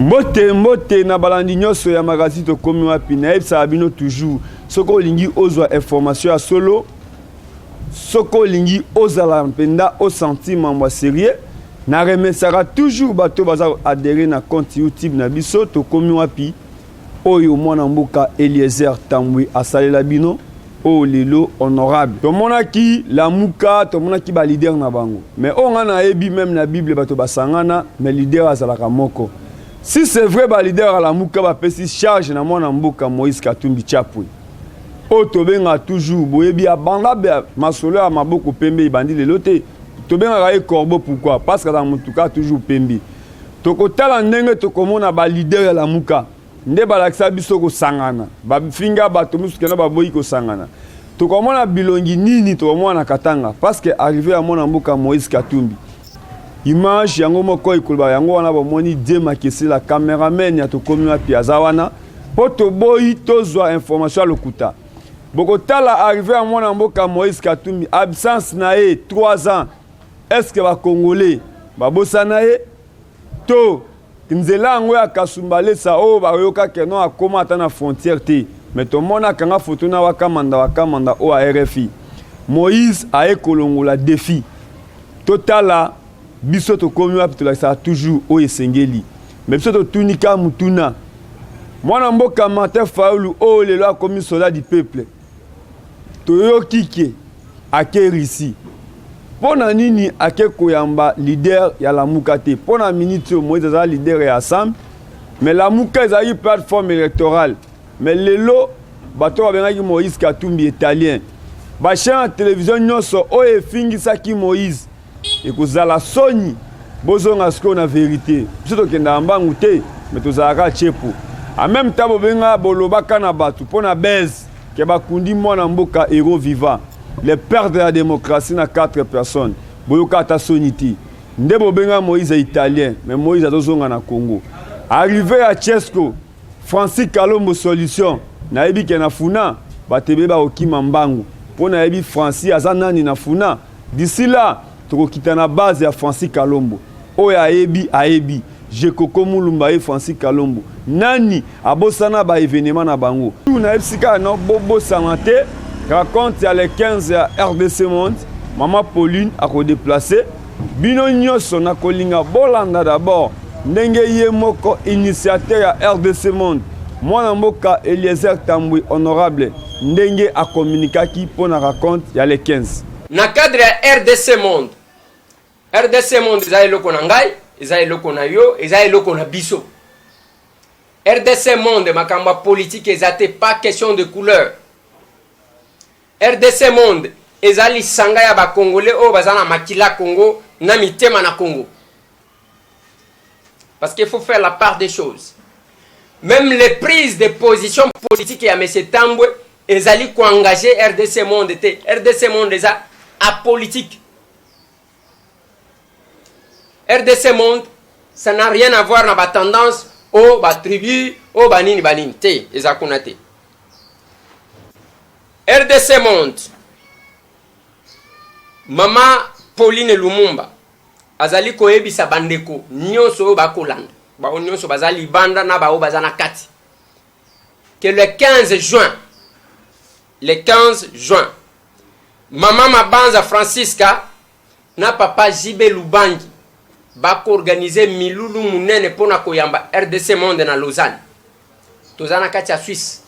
Mbote na balandi nyoso ya magazine to komi wapi na ebisa abino toujours soko lingi ozwa information ya solo soko lingi ozala mpenda o sentiment mwa sérieux na remesara toujours bato baza adhérer na compte YouTube na biso to komi wapi oyo mwana mboka Eliezer Tambwe asalela bino o lelo honorable to monaki la muka to monaki ba leader na bango mais on a ebi même na Bible bato basangana mais leader azalaka moko. Si c'est vrai, le leader à la Mouka va passer charge dans mon amboka Moïse Katumbi Chapwe. Otobenga toujours, boyebi abanda masolo à maboko pembe bandi le loté. Tobenga raé corbeau pourquoi? Parce que dans mon tout cas toujours pembe. Tokotala ndenge tokomona ba leader à la Mouka. Nde balakisa biso ko sangana. Ba finga bato muskena ba boyi ko sangana. Tokomona bilongi nini tokomona katanga parce que arrivé à mon amboka Moïse Katumbi. Image yango moko ikolba yango wana bomoni Dema Kesi la cameraman ya to komi wapi azawana poto boyi tozwa information lokuta bokotala arrivé à mwana mboka Moïse Katumbi absence na ye 3 ans est-ce que ba congolais babosana ye to nzela ngo ya Kasumbale sa o ba yoka keno akoma ata na frontière te mais to mona kanga photo na wakamanda o a RFI Moïse a ekolongola défi totala biso to komi wapi to la toujours o esengeli mais biso to tunika mutuna mwana mboka Martin Fayulu o lelo akomi soldat du peuple to yokike akerisi pona nini ake koyamba leader ya la muka te pona minute Moïse za leader ya Assam mais la muka za une plateforme électorale mais lelo bato babengaki Moïse Katumbi italien ba chaîne télévision nyonso o efingisa ki Moïse et que la soni bozonga sko na vérité biso to kenda mbangu te mais tozalaka chepo en même temps bobenga bolobaka na batu pona base ke bakundi mwana mboka héros vivant les pères de la démocratie na 4 personnes boyoka ta soniti nde bobenga Moïse italien mais Moïse azozonga na Congo arrivé à Chesco Francis Kalombo solution na yebi ke na funa batebe ba okima mbangu pona yebi Francis azanani na funa d'ici là tokokita na base ya Francis Kalombo oyo ayebi je koko mulumba e Francis Kalombo nani abosana ba événement na bango na ebsika no bobo santé raconte ya les 15 ya RDC Monde maman Pauline a redéplacé bino nyonso na kolinga bolanda d'abord ndenge ye moko initiateur ya RDC Monde mwana mboka Eliezer Tambwe honorable ndenge a communiquaki pour na raconte ya les 15 na cadre ya RDC Monde eza eloko na ngai eza eloko na yo eza eloko na biso RDC Monde makamba politique ezate pas question de couleur RDC Monde eza lisanga ya ba congolais o bazana makila Congo na mitema na Congo parce qu'il faut faire la part des choses même les prises de position politique ya monsieur Tambwe ezali ko engager RDC Monde te RDC Monde eza apolitique RDC Monde, ça n'a rien à voir avec la tendance au tribu, au banini, te, ezakunate. RDC Monde, Mama Pauline Lumumba, azali koyebi sa bandeko, nyonso bakolanda, nyonso bazali banda na bao bazana kati. Que le 15 juin, Mama Mabanza Francisca, na papa Jibe Lubangi, bako organiser milulu munene pona koyamba RDC Monde na Lausanne tozana kati ya Suisse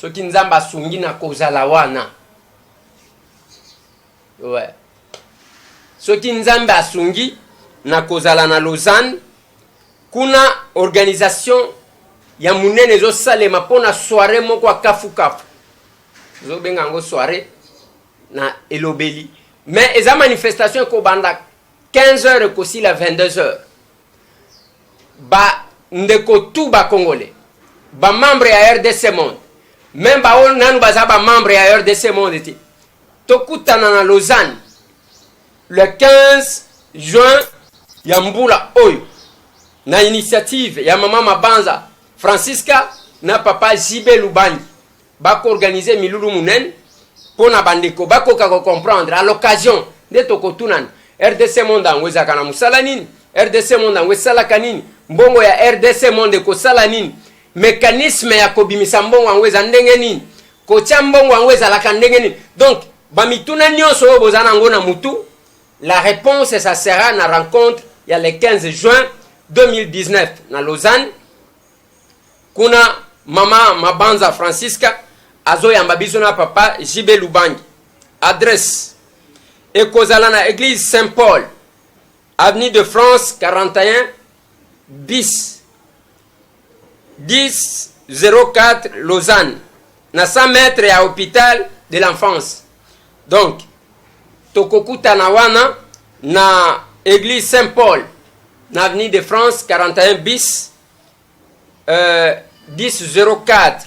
soki nzamba sungi na kozala wana ouais soki nzambe asungi na kozala na Lausanne kuna organisation ya munene zo salema pona soirée moko kafu zo benga ngo soirée na elobeli mais eza manifestation ko banda 15h kosi la 22h ba ndeko tout ba congolais ba membre ya RDC Monde même ba on nanu baza ba membre ya RDC Monde ti tokutana na Lausanne le 15 juin ya mbula oyo na initiative ya mama Mabanza Francisca na papa Jibe Lubangi ba ko organiser milulu munen pona bandeko ba ko comprendre à l'occasion de tokotunana RDC Monde angweza kana musala nini RDC Monde angweza kanini mbongo ya RDC monde kosala nini mécanisme ya kobimisa mbongo yango eza ndenge nini kotia mbongo yango ezalaka ndenge nini. Donc bamituna nyonso oyo boza nango na mutu, la réponse ça sera na rencontre ya le 15 juin 2019 na Lausanne. Kuna mama Mabanza Francisca azoyamba biso na papa JB Lubangi. Adresse ekozala na église Saint-Paul, avenue de France 41 bis 1004 Lausanne, na 100 mètres ya hôpital de l'enfance. Donc tokokuta na wana na église Saint-Paul na avenue de France 41 bis 1004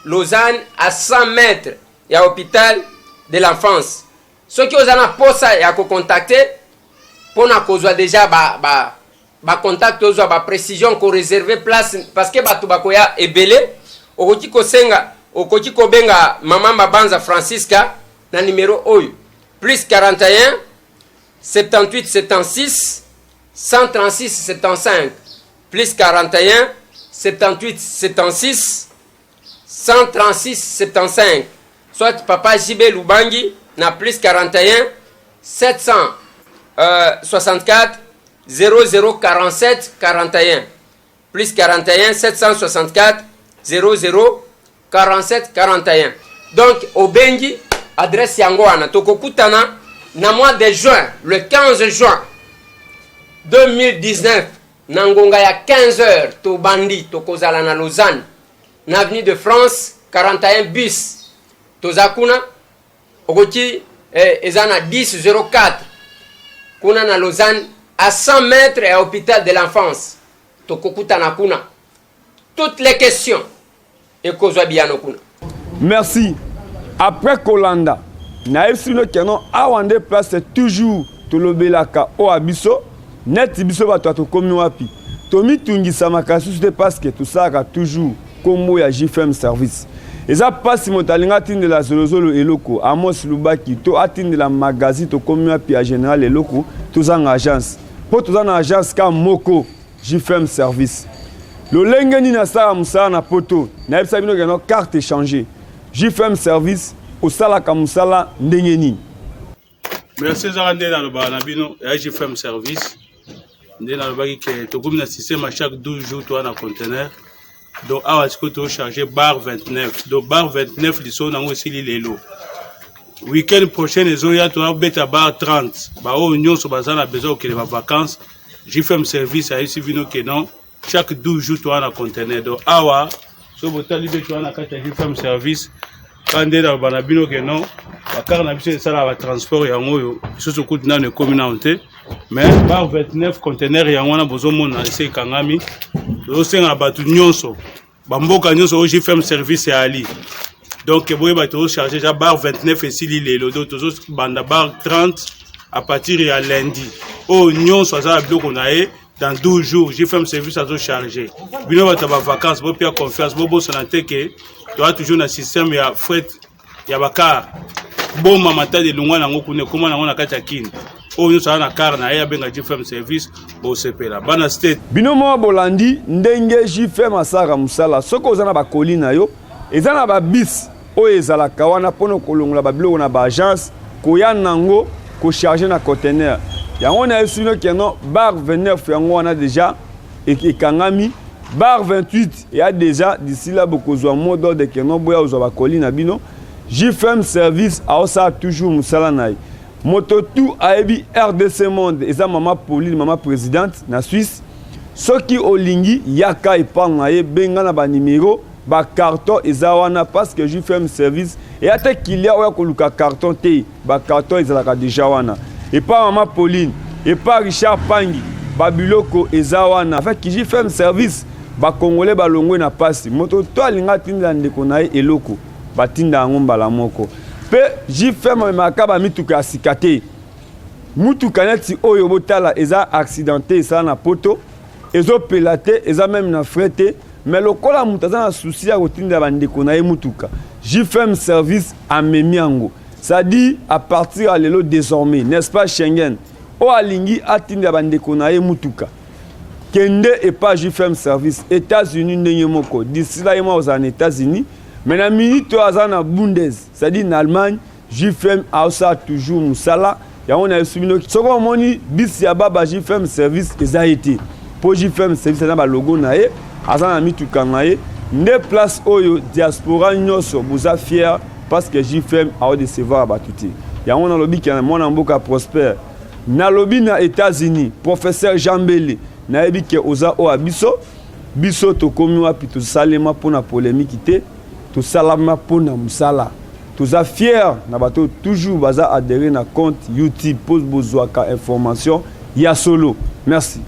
Lausanne, à 100 mètres ya hôpital de l'enfance. Ceux qui ont un posa ya ko contacter pour na kozwa déjà ba contact ozwa ba précision ko réserver place parce que batu bakoya ebele okoki ko senga okoki ko benga mama Mabanza Francisca na numéro oyo plus 41 78 76 136 75 plus 41 78 76 136 75, soit papa JB Lubangi na plus 41 764 0047 41 plus 41 764 0047 41. Donc au Bengi adresse yango wana tokokutana na mois de juin, le 15 juin 2019 na ngonga ya 15h to bandi tokozala na Lausanne na avenue de France 41 bis tozakuna okoti ezana 1004 kuna na Lausanne à 100 mètres à hôpital de l'enfance tokokutana kuna toutes les questions ekozwa biano kuna. Merci. Après Kolanda na esino keno awande place toujours tolobelaka o abiso net biso bato tokomi wapi tomi tungisa makasusu te parce que tout ça toujours kombo ya JFM service eza pasi motalinga tinde la zolozolo eloko Amos Lubaki to atinde la magazine to komi wapi ya général eloko tozanga agence po tozana agence ka moko JFM service lo lengeni na sala musala na poto na ebisa bino keno carte échangée JFM service au sala ka musala ndenge nini. Merci Zarande na loba na bino ya JFM service ndena lobaki ke tokomi na système à chaque 12 jours toi na conteneur. Donc awa tiko to charger bar 29. Donc bar 29 liso na ngo sili lelo. Week-end prochain ezoya to beta bar 30. Ba o nyonso bazana besoin que les vacances. JFM service a ici vino ke non chaque 12 jours toi na conteneur. Donc awa so botali be toi na kata JFM service kande na bana bino ke non bakar na biso sala ba transport ya ngoyo biso so kutu na ne communauté. Mais bar 29 conteneur ya wana bozomona ese kangami tosenga batu nyonso bamboka nyonso JFM service ya ali. Donc boye ba to charger ja bar 29 et sili lelo do tozo banda bar 30 à partir ya lundi o nyonso za biloko na e dans 12 jours JFM service a chargé bino ba taba vacances bo pia confiance bo santé que tu as toujours un système ya fret ya bakar bon mamata de lungwa nango kune koma nango na kata kini o yo sana karna ya benga JFM service bo sepela bana state bino mo bolandi ndenge JFM asaka musala soko ozana ba kolina yo ezana ba bis o ezala kawana pono kolongola ba biloko na ba agence koya nango ko charger na conteneur yango na esino keno bar 29 yango wana déjà ekangami bar 28 ya déjà d'ici là bokozwa modo de keno boya ozwa ba kolina bino JFM service a osa toujours musala nayi moto tout aebi RDC monde eza mama Pauline mama présidente na Suisse soki olingi yaka epanga ye benga na ba numéro ba carton eza wana parce que JFM service et ate kilia oya koluka carton te ba carton ezalaka déjà wana et pas mama Pauline et pas Richard Pangi ba biloko eza wana avec JFM service ba congolais ba longwe na pasi moto to alinga tinda ndeko na ye eloko batinda ngomba la moko pe JFM makaba mituka asikate mutuka neti oyo botala eza accidenté ça na poto ezo pelate eza même na frete mais lokola mutaza na souci ya kotinda bandeko na ye mutuka JFM service amemi yango ça dit à partir à lelo désormais n'est-ce pas Schengen o alingi atinda bandeko na ye mutuka kende et pas JFM service États-Unis ndenge moko d'ici là moi aux États-Unis mais na minute azana Bundes c'est-à-dire en Allemagne JFM a ça toujours musala ya on a subino soko moni bis ya baba JFM service ezaité pour JFM service na ba logo na ye azana mituka na ye ne place oyo diaspora nyoso buza fier parce que JFM a recevoir batuti ya on a lobby ki na mona mboka Prosper na lobby na États-Unis professeur Jambele na yebi ke oza o abiso biso to komi wapi to salema pona polémique te to salama pona musala toza fier na bato toujours baza adhérer na compte YouTube pose bozwaka information ya solo merci.